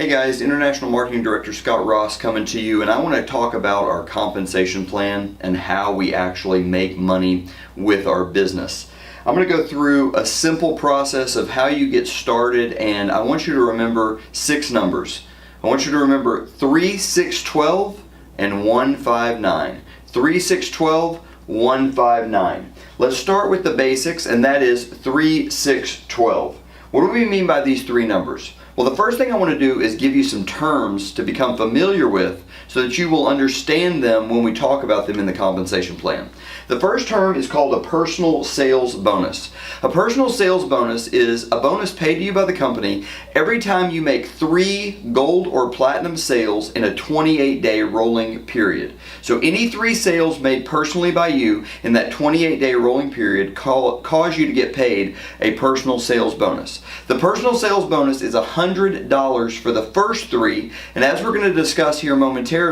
Hey guys, International Marketing Director Scott Ross coming to you, and I want to talk about our compensation plan and how we actually make money with our business. I'm going to go through a simple process of how you get started, and I want you to remember 6 numbers. I want you to remember 3, 6, 12 and 1, 5, 9. 3, 6, 12, 1, 5, 9. Let's start with the basics, and that is 3, 6, 12. What do we mean by these 3 numbers? Well, the first thing I want to do is give you some terms to become familiar with so that you will understand them when we talk about them in the compensation plan. The first term is called a personal sales bonus. A personal sales bonus is a bonus paid to you by the company every time you make 3 gold or platinum sales in a 28-day rolling period. So any 3 sales made personally by you in that 28-day rolling period cause you to get paid a personal sales bonus. The personal sales bonus is $100 for the first 3, and as we're going to discuss here momentarily,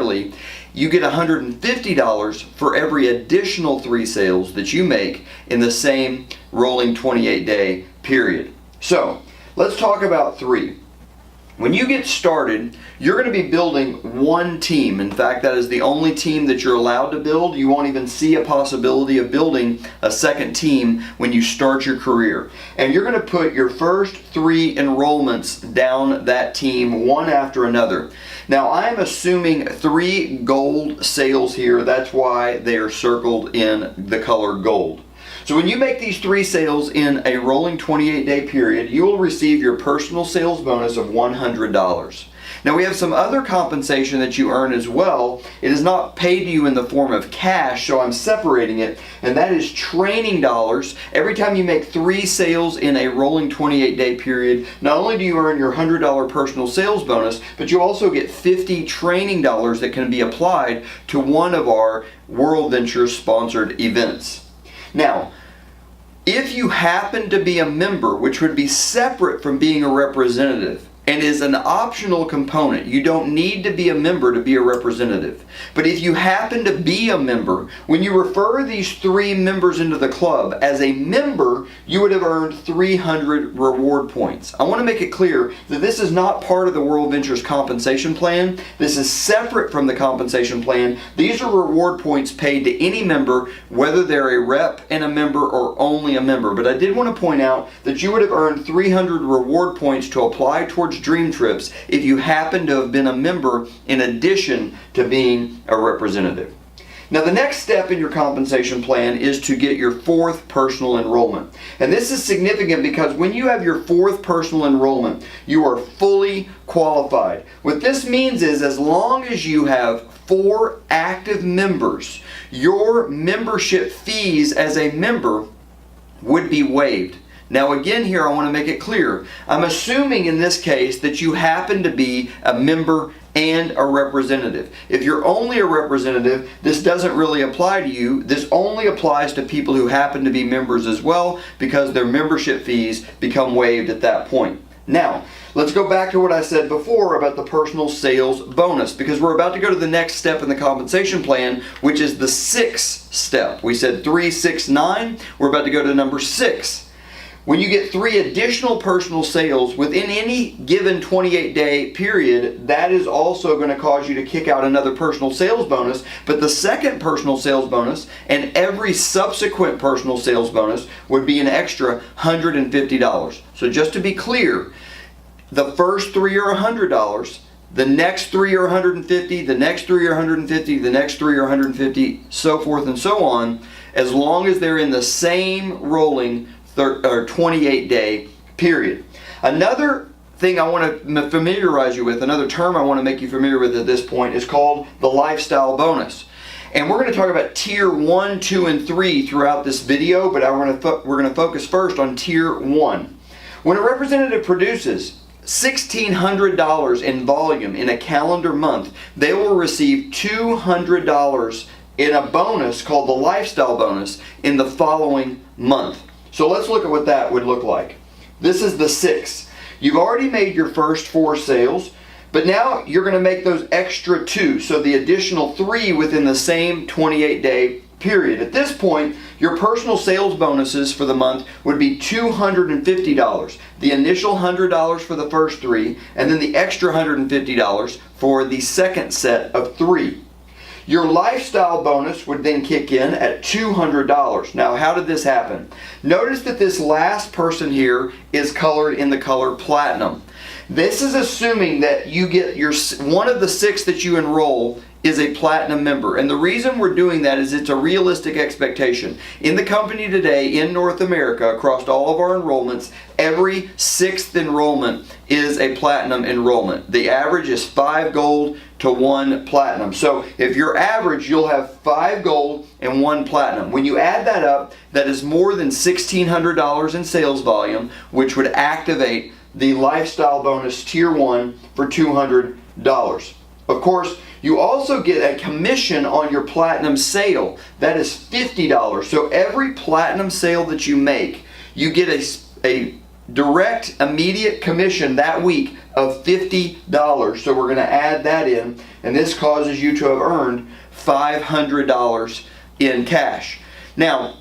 you get $150 for every additional 3 sales that you make in the same rolling 28-day period. So, let's talk about 3. When you get started, you're going to be building one team. In fact, that is the only team that you're allowed to build. You won't even see a possibility of building a second team when you start your career. And you're going to put your first 3 enrollments down that team one after another. Now, I'm assuming 3 gold sales here. That's why they are circled in the color gold. So when you make these 3 sales in a rolling 28-day period, you will receive your personal sales bonus of $100. Now we have some other compensation that you earn as well. It is not paid to you in the form of cash, so I'm separating it, and that is training dollars. Every time you make 3 sales in a rolling 28-day period, not only do you earn your $100 personal sales bonus, but you also get 50 training dollars that can be applied to one of our World Ventures sponsored events. Now, if you happen to be a member, which would be separate from being a representative, and is an optional component. You don't need to be a member to be a representative. But if you happen to be a member, when you refer these 3 members into the club, as a member, you would have earned 300 reward points. I want to make it clear that this is not part of the World Ventures compensation plan. This is separate from the compensation plan. These are reward points paid to any member, whether they're a rep and a member or only a member. But I did want to point out that you would have earned 300 reward points to apply towards Dream Trips if you happen to have been a member in addition to being a representative. Now the next step in your compensation plan is to get your 4th personal enrollment. And this is significant because when you have your 4th personal enrollment, you are fully qualified. What this means is as long as you have 4 active members, your membership fees as a member would be waived. Now again here I want to make it clear, I'm assuming in this case that you happen to be a member and a representative. If you're only a representative, this doesn't really apply to you. This only applies to people who happen to be members as well because their membership fees become waived at that point. Now, let's go back to what I said before about the personal sales bonus because we're about to go to the next step in the compensation plan, which is the 6th step. We said 3, 6, 9. We're about to go to number 6. When you get 3 additional personal sales within any given 28-day period, that is also going to cause you to kick out another personal sales bonus. But the second personal sales bonus and every subsequent personal sales bonus would be an extra $150. So just to be clear, the first 3 are $100. The next 3 are $150. The next 3 are $150. The next 3 are $150. So forth and so on, as long as they're in the same rolling 28-day period. Another thing I want to familiarize you with, another term I want to make you familiar with at this point is called the lifestyle bonus. And we're going to talk about tier 1, 2, and 3 throughout this video, but we're going to focus first on tier 1. When a representative produces $1,600 in volume in a calendar month, they will receive $200 in a bonus called the lifestyle bonus in the following month. So let's look at what that would look like. This is the 6. You've already made your first 4 sales, but now you're going to make those extra 2, so the additional 3 within the same 28-day period. At this point, your personal sales bonuses for the month would be $250. The initial $100 for the first 3, and then the extra $150 for the second set of 3. Your lifestyle bonus would then kick in at $200. Now, how did this happen? Notice that this last person here is colored in the color platinum. This is assuming that you get one of the 6 that you enroll is a platinum member. And the reason we're doing that is it's a realistic expectation. In the company today, in North America, across all of our enrollments, every 6th enrollment is a platinum enrollment. The average is 5 gold to 1 platinum. So if you're average, you'll have 5 gold and 1 platinum. When you add that up, that is more than $1,600 in sales volume, which would activate the lifestyle bonus tier 1 for $200. Of course, you also get a commission on your platinum sale. That is $50. So every platinum sale that you make, you get a direct, immediate commission that week of $50. So we're going to add that in, and this causes you to have earned $500 in cash. Now,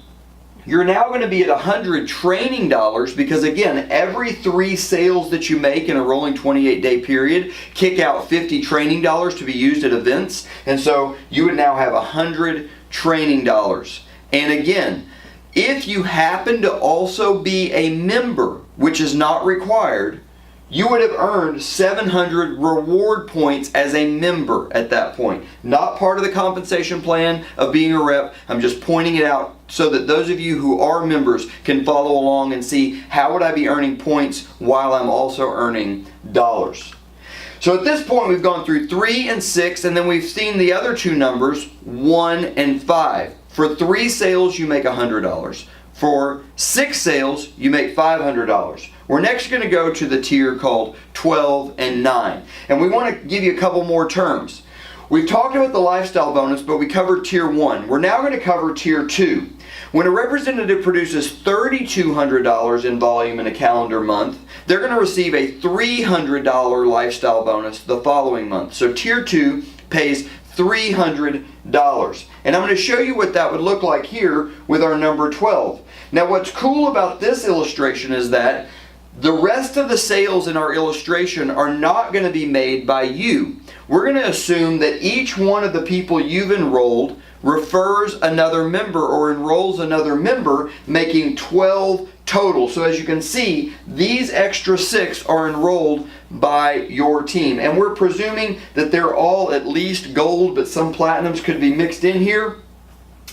you're now going to be at $100 training dollars because, again, every 3 sales that you make in a rolling 28-day period kick out $50 training dollars to be used at events. And so you would now have $100 training dollars. And again, if you happen to also be a member, which is not required, you would have earned 700 reward points as a member at that point. Not part of the compensation plan of being a rep. I'm just pointing it out so that those of you who are members can follow along and see how would I be earning points while I'm also earning dollars. So at this point we've gone through 3 and 6, and then we've seen the other 2 numbers, 1 and 5. For 3 sales you make $100. For 6 sales you make $500. We're next going to go to the tier called 12 and 9. And we want to give you a couple more terms. We've talked about the lifestyle bonus, but we covered tier 1. We're now going to cover tier 2. When a representative produces $3,200 in volume in a calendar month, they're going to receive a $300 lifestyle bonus the following month. So tier 2 pays $300. And I'm going to show you what that would look like here with our number 12. Now what's cool about this illustration is that the rest of the sales in our illustration are not going to be made by you. We're going to assume that each one of the people you've enrolled refers another member or enrolls another member, making 12 total. So as you can see, these extra 6 are enrolled by your team. And we're presuming that they're all at least gold, but some platinums could be mixed in here.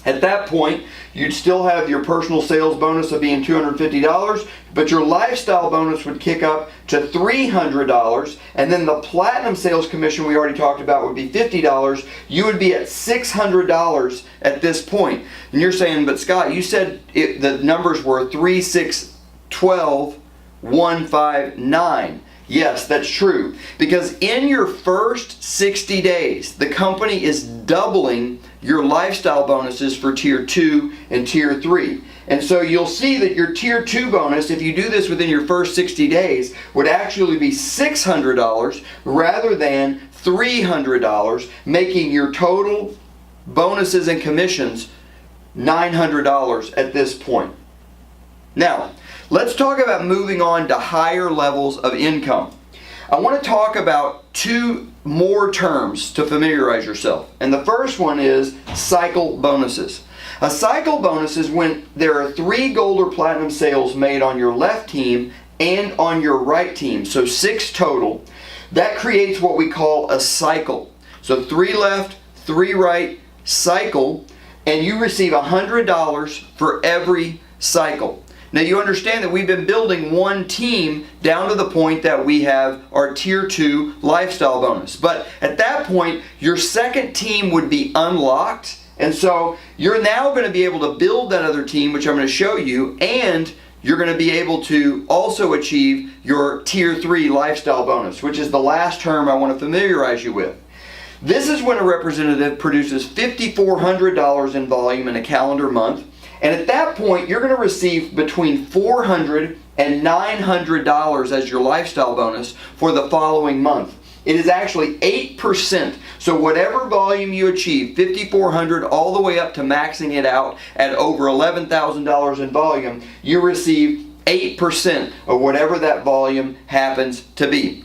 At that point, you'd still have your personal sales bonus of being $250, but your lifestyle bonus would kick up to $300, and then the platinum sales commission we already talked about would be $50. You would be at $600 at this point. And you're saying, but Scott, you said the numbers were 3, 6, 12, 1, 5, 9. Yes, that's true. Because in your first 60 days, the company is doubling your lifestyle bonuses for tier 2 and tier 3. And so you'll see that your tier 2 bonus, if you do this within your first 60 days, would actually be $600 rather than $300, making your total bonuses and commissions $900 at this point. Now, let's talk about moving on to higher levels of income. I want to talk about 2 more terms to familiarize yourself. And the first one is cycle bonuses. A cycle bonus is when there are 3 gold or platinum sales made on your left team and on your right team. So 6 total. That creates what we call a cycle. So 3 left, 3 right, cycle, and you receive $100 for every cycle. Now you understand that we've been building one team down to the point that we have our tier 2 lifestyle bonus. But at that point, your second team would be unlocked. And so you're now going to be able to build that other team, which I'm going to show you, and you're going to be able to also achieve your tier 3 lifestyle bonus, which is the last term I want to familiarize you with. This is when a representative produces $5,400 in volume in a calendar month. And at that point, you're going to receive between $400 and $900 as your lifestyle bonus for the following month. it is actually 8%. So whatever volume you achieve, 5,400 all the way up to maxing it out at over $11,000 in volume, you receive 8% of whatever that volume happens to be.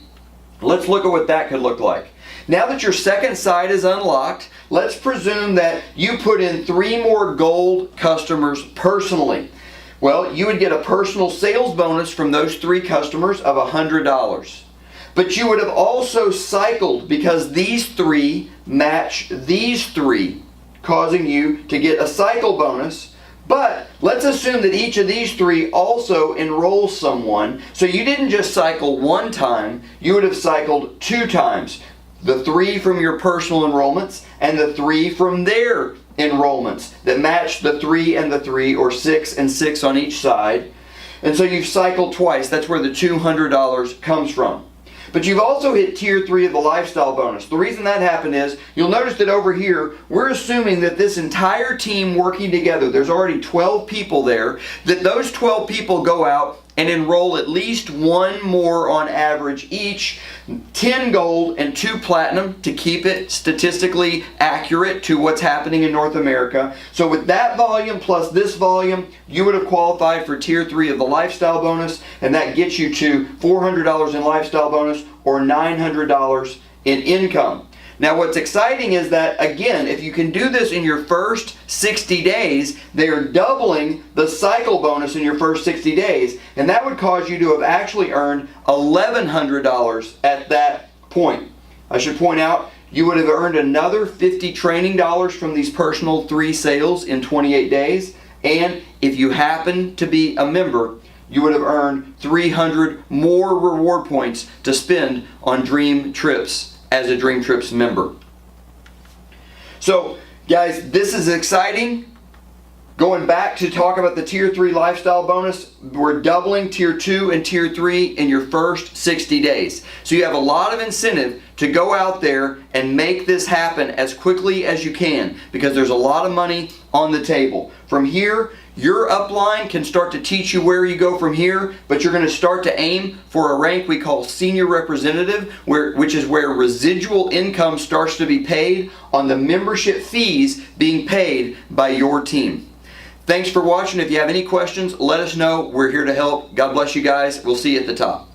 Let's look at what that could look like. Now that your second site is unlocked, let's presume that you put in 3 more gold customers personally. Well, you would get a personal sales bonus from those 3 customers of $100. But you would have also cycled, because these 3 match these 3, causing you to get a cycle bonus. But let's assume that each of these 3 also enrolls someone. So you didn't just cycle 1 time, you would have cycled 2 times. The 3 from your personal enrollments and the 3 from their enrollments that match the 3 and the 3, or 6 and 6 on each side. And so you've cycled twice. That's where the $200 comes from. But you've also hit tier 3 of the lifestyle bonus. The reason that happened is, you'll notice that over here, we're assuming that this entire team working together, there's already 12 people there, that those 12 people go out and enroll at least 1 more on average each, 10 gold and 2 platinum to keep it statistically accurate to what's happening in North America. So with that volume plus this volume, you would have qualified for tier 3 of the lifestyle bonus, and that gets you to $400 in lifestyle bonus or $900 in income. Now what's exciting is that, again, if you can do this in your first 60 days, they are doubling the cycle bonus in your first 60 days, and that would cause you to have actually earned $1,100 at that point. I should point out, you would have earned another 50 training dollars from these personal 3 sales in 28 days, and if you happen to be a member, you would have earned 300 more reward points to spend on Dream Trips as a Dream Trips member. So guys, this is exciting. Going back to talk about the tier 3 lifestyle bonus, we're doubling tier 2 and tier 3 in your first 60 days. So you have a lot of incentive to go out there and make this happen as quickly as you can, because there's a lot of money on the table. From here, your upline can start to teach you where you go from here, but you're going to start to aim for a rank we call senior representative, which is where residual income starts to be paid on the membership fees being paid by your team. Thanks for watching. If you have any questions, let us know. We're here to help. God bless you guys. We'll see you at the top.